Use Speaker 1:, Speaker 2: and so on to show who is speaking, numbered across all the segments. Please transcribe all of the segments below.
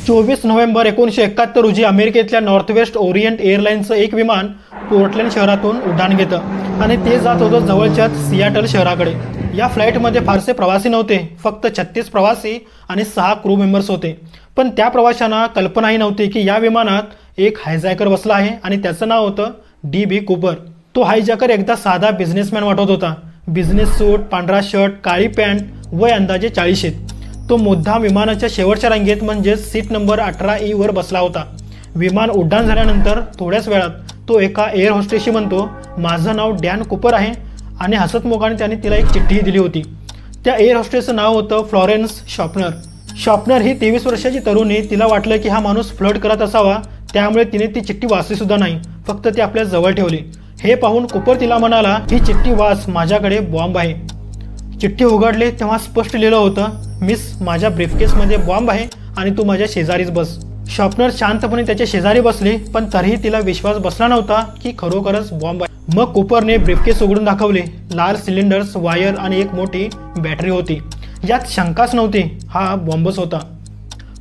Speaker 1: 24 November 1971 रोजी अमेरिकेतल्या Northwest Orient एअरलाईन्सचं एक विमान पोर्टलँड शहरातून उड्डाण घेतं आणि ते जात होतं जवळच्याच सियाटल शहराकडे। या फ्लाईटमध्ये फारसे प्रवासी नव्हते, फक्त 36 प्रवासी आणि 6 क्रू मेंबर्स होते। पण त्या प्रवाशांना कल्पनाही नव्हती की या विमानात एक हायजॅकर बसला आहे आणि त्याचं नाव होतं डी.बी. कूपर। तो हायजॅकर एकदा साधा बिझनेसमॅन वाटत होता। बिझनेस सूट, पांढरा शर्ट, काळी पॅन्ट, वय अंदाजे 40। तो मुद्दाम विमानाच्या शेवटच्या रांगेत म्हणजे सीट नंबर 18E वर बसला होता। विमान उड्डाण झाल्यानंतर थोड्याच वेळात तो एका एअर होस्टेसशी म्हणतो, माझं नाव डॅन कूपर आहे, आणि हसतमुखाने त्याने तिला एक चिठ्ठी दिली होती। त्या एअर होस्टेसचं नाव होतं फ्लॉरेन्स शॉपनर। शॉपनर ही 23 वर्षाची तरुणी। तिला वाटलं की हा माणूस फ्लर्ट करत असावा, त्यामुळे तिने ती चिठ्ठी वाचली सुद्धा नाही, फक्त ती आपल्या जवळ ठेवली। हे पाहून कूपर तिला म्हणाला, ही चिठ्ठी वाच, माझ्याकडे बॉम्ब आहे। चिठ्ठी उघडली तेव्हा स्पष्ट लिहिलं होतं, मिस, माझ्या ब्रीफकेसमध्ये बॉम्ब आहे आणि तू माझ्या शेजारीच बस। शॉपनर शांतपणे त्याच्या शेजारी बसली, पण तरीही तिला विश्वास बसला नव्हता की खरोखरच बॉम्ब आहे। मग कूपरने ब्रीफकेस उघडून दाखवले। लाल सिलेंडर्स, वायर आणि एक मोठी बॅटरी होती। यात शंकाच नव्हती, हा बॉम्बच होता।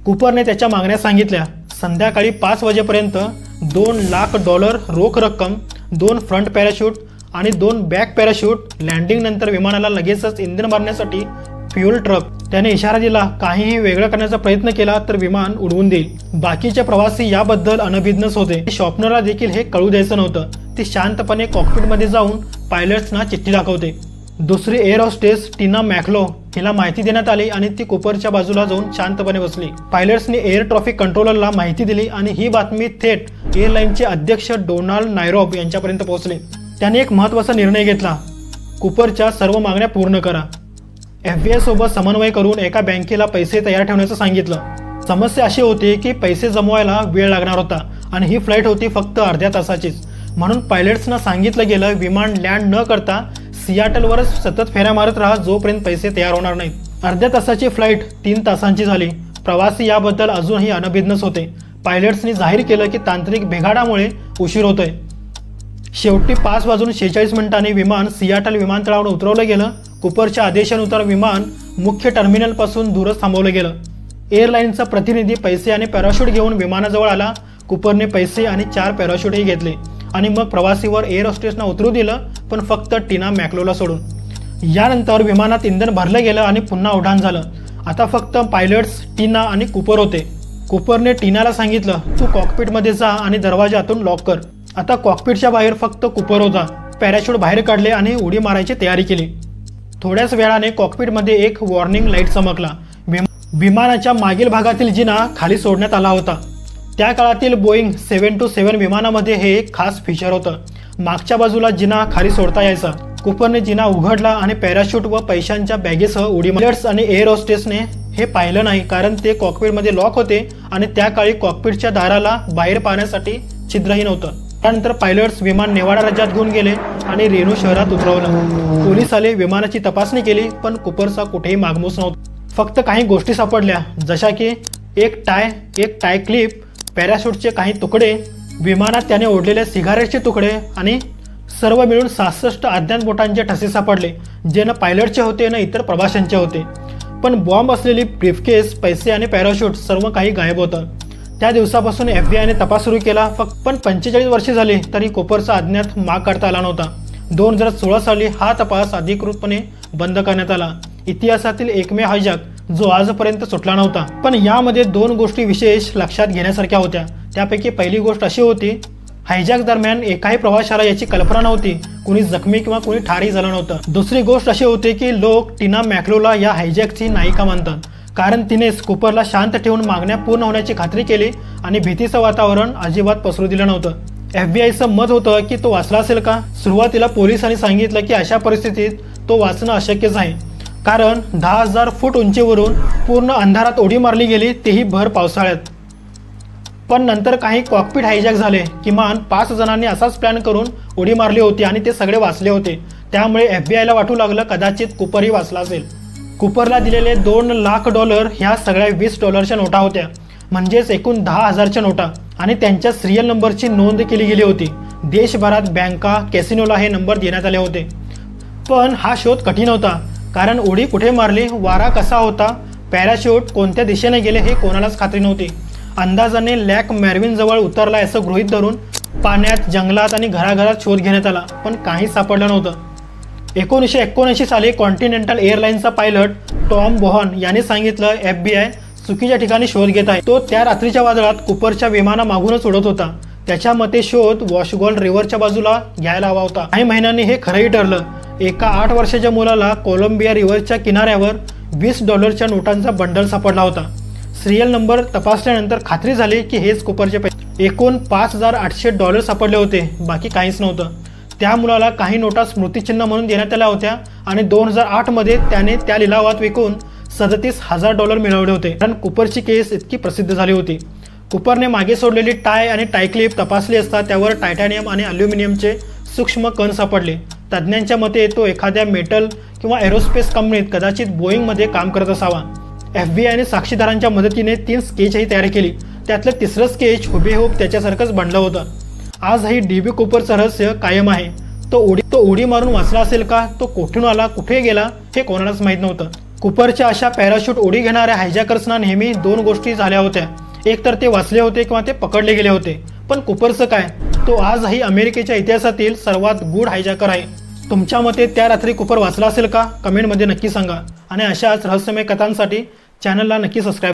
Speaker 1: कूपरने त्याच्या मागण्या सांगितल्या। संध्याकाळी 5 वाजेपर्यंत $2 लाख रोख रक्कम, 2 फ्रंट पॅराशूट आणि 2 बॅक पॅराशूट, लँडिंग नंतर विमानाला लगेचच इंधन भरण्यासाठी फ्युएल ट्रक। त्याने इशारा दिला, काहीही वेगळं करण्याचा प्रयत्न केला तर विमान उडवून देईल। बाकीचे प्रवासी याबद्दल अनभिज्ञच होते। शॉपनरला देखील हे कळू द्यायचं नव्हतं। ती शांतपणे कॉकपिटमध्ये जाऊन पायलट्सना चिठ्ठी दाखवते। दुसरी एअर होस्टेस टीना मॅक्लो हिला माहिती देण्यात आली आणि ती कूपरच्या बाजूला जाऊन शांतपणे बसली। पायलट्सने एअर ट्रॅफिक कंट्रोलरला माहिती दिली आणि ही बातमी थेट एअरलाईनचे अध्यक्ष डोनाल्ड नायरॉब यांच्यापर्यंत पोहोचली। त्याने एक महत्त्वाचा निर्णय घेतला, कूपरच्या सर्व मागण्या पूर्ण करा। FBI सोबत समन्वय करून एका बँकेला पैसे तयार ठेवण्याचं सांगितलं। समस्या अशी होती की पैसे जमवायला वेळ लागणार होता आणि ही फ्लाईट होती फक्त अर्ध्या तासाचीच। म्हणून पायलट्सना सांगितलं गेलं, विमान लँड न करता सियाटलवरच सतत फेऱ्या मारत राहा जोपर्यंत पैसे तयार होणार नाहीत। अर्ध्या तासाची फ्लाईट 3 तासांची झाली। प्रवासी याबद्दल अजूनही अनभिज्ञच होते। पायलट्सनी जाहीर केलं की तांत्रिक बिघाडामुळे उशीर होतोय। शेवटी 5:46 विमान सियाटल विमानतळावर उतरवलं गेलं। कूपरच्या आदेशानुसार विमान मुख्य टर्मिनलपासून दूरच थांबवलं गेलं। एअरलाईनचा प्रतिनिधी पैसे आणि पॅराशूट घेऊन विमानाजवळ आला। कूपरने पैसे आणि 4 पॅराशूटही घेतले आणि मग प्रवासीवर एअर होस्टेसना उतरू दिलं, पण फक्त टीना मॅक्लोला सोडून। यानंतर विमानात इंधन भरलं गेलं आणि पुन्हा उड्डाण झालं। आता फक्त पायलट्स, टीना आणि कूपर होते। कूपरने टीनाला सांगितलं, तू कॉकपिटमध्ये जा आणि दरवाजा आतून लॉक कर। आता कॉकपिटच्या बाहेर फक्त कूपर होता। पॅराशूट बाहेर काढले आणि उडी मारायची तयारी केली। थोड्याच वेळाने कॉकपिटमध्ये एक वॉर्निंग लाईट चमकला। विमानाच्या मागील भागातील जिना खाली सोडण्यात आला होता। त्या काळातील बोईंग 727 विमानामध्ये हे एक खास फीचर होतं। मागच्या बाजूला जिना खाली सोडता यायचा। कूपरने जिना उघडला आणि पॅराशूट व पैशांच्या बॅगेसह उडी मारली। पायलट्स आणि एअर होस्टेसने हे पाहिलं नाही, कारण ते कॉकपिटमध्ये लॉक होते आणि त्या काळी कॉकपिटच्या दाराला बाहेर पाहण्यासाठी छिद्रही नव्हतं। त्यानंतर पायलट्स विमान नेवाडा राज्यात घेऊन गेले आणि रेनो शहरात उतरवलं। पोलीस आले, विमानाची तपासणी केली, पण कूपरचा कुठेही मागमूस नव्हता। फक्त काही गोष्टी सापडल्या, जशा की एक टाय क्लिप, पॅराशूटचे काही तुकडे, विमानात त्याने ओढलेले सिगारेटचे तुकडे आणि सर्व मिळून 66 अज्ञात बोटांचे ठसे सापडले, जे न पायलटचे होते न इतर प्रवाशांचे होते। पण बॉम्ब असलेली ब्रीफकेस, पैसे आणि पॅराशूट सर्व काही गायब होतं। त्या दिवसापासून FBIने तपास सुरू केला। पण 45 वर्षे झाली तरी कूपरचा अज्ञात माग काढता आला नव्हता। 2016 साली हा तपास अधिकृतपणे बंद करण्यात आला। इतिहासातील एकमेव हायजॅक जो आजपर्यंत सुटला नव्हता। पण यामध्ये 2 गोष्टी विशेष लक्षात घेण्यासारख्या होत्या। त्यापैकी पहिली गोष्ट अशी होती, हायजॅक दरम्यान एकाही प्रवाशाला याची कल्पना नव्हती, कुणी जखमी किंवा कुणी ठारही झालं नव्हतं। दुसरी गोष्ट अशी होती की लोक टीना मॅक्लोला या हायजॅकची नायिका मानतात, कारण तिनेच कूपरला शांत ठेवून मागण्या पूर्ण होण्याची खात्री केली आणि भीतीचं वातावरण अजिबात पसरू दिलं नव्हतं। FBIचं मत होतं की तो वाचला असेल का? सुरुवातीला पोलिसांनी सांगितलं की अशा परिस्थितीत तो वाचणं अशक्यच आहे, कारण 10,000 फूट उंचीवरून पूर्ण अंधारात उडी मारली गेली, तेही भर पावसाळ्यात। पण नंतर काही कॉकपिट हायजॅक झाले। किमान 5 जणांनी असाच प्लॅन करून उडी मारली होती आणि ते सगळे वाचले होते। त्यामुळे FBIला वाटू लागलं कदाचित कूपरही वाचला असेल। कूपरला दिलेले $2 लाख ह्या सगळ्या $20च्या नोटा होत्या, म्हणजेच एकूण 10,000च्या नोटा, आणि त्यांच्या सिरियल नंबरची नोंद केली गेली होती। देशभरात बँका, कॅसिनोला हे नंबर देण्यात आले होते। पण हा शोध कठीण होता, कारण उडी कुठे मारली, वारा कसा होता, पॅराशूट कोणत्या दिशेने गेले हे कोणालाच खात्री नव्हती। अंदाजाने लॅक मॅर्विन जवळ उतरला असं गृहीत धरून पाण्यात, जंगलात आणि घराघरात शोध घेण्यात आला, पण काही सापडलं नव्हतं। 1979 साली कॉन्टिनेंटल एअरलाइन्सचा पायलट टॉम बोहन यांनी सांगितलं, FBI चुकीच्या ठिकाणी शोध घेत आहे। तो त्या रात्रीच्या वादळात कुपरच्या विमानामागूनच उडत होता। त्याच्या मते शोध वॉशगॉल रिव्हरच्या बाजूला घ्यायला हवा होता। काही महिन्यांनी हे खरंही ठरलं। एका 8 वर्षाच्या मुलाला कोलंबिया रिव्हरच्या किनाऱ्यावर $20च्या नोटांचा बंडल सापडला होता। सिरियल नंबर तपासल्यानंतर खात्री झाली की हेच कुपरचे पैसे। एकूण $5,800 सापडले होते, बाकी काहीच नव्हतं। त्या मुलाला काही नोटा स्मृतिचिन्ह म्हणून देण्यात आल्या होत्या आणि 2008 मध्ये त्याने त्या लिलावात विकून $37,000 मिळवले होते। कारण कुपरची केस इतकी प्रसिद्ध झाली होती। कुपरने मागे सोडलेली टाय आणि टाय क्लिप तपासली असता त्यावर टायटॅनियम आणि अल्युमिनियमचे सूक्ष्म कण सापडले। तज्ज्ञांच्या मते तो एखाद्या मेटल किंवा एरोस्पेस कंपनीत, कदाचित बोईंगमध्ये काम करत असावा। FBIने साक्षीदारांच्या मदतीने 3 स्केचही तयार केली। त्यातलं 3रं स्केच हुबेहूब त्याच्यासारखंच बनलं होतं। आजही DB कुपरचं रहस्य कायम आहे। तो उडी मारून वाचला असेल का? तो कुठून आला, कुठे गेला हे कोणालाच माहीत नव्हतं। कुपरच्या अशा पॅराशूट उडी घेणाऱ्या हायजॅकर्सना नेहमी 2 गोष्टी झाल्या होत्या। एक तर ते वाचले होते किंवा ते पकडले गेले होते। पण कुपरचं काय? तो आजही अमेरिकेच्या इतिहासातील सर्वात गूढ हायजॅकर आहे। तुमच्या मते त्या रात्री कुपर वाचला असेल का? कमेंटमध्ये नक्की सांगा आणि अशाच रहस्यमय कथांसाठी चॅनलला नक्की सबस्क्राईब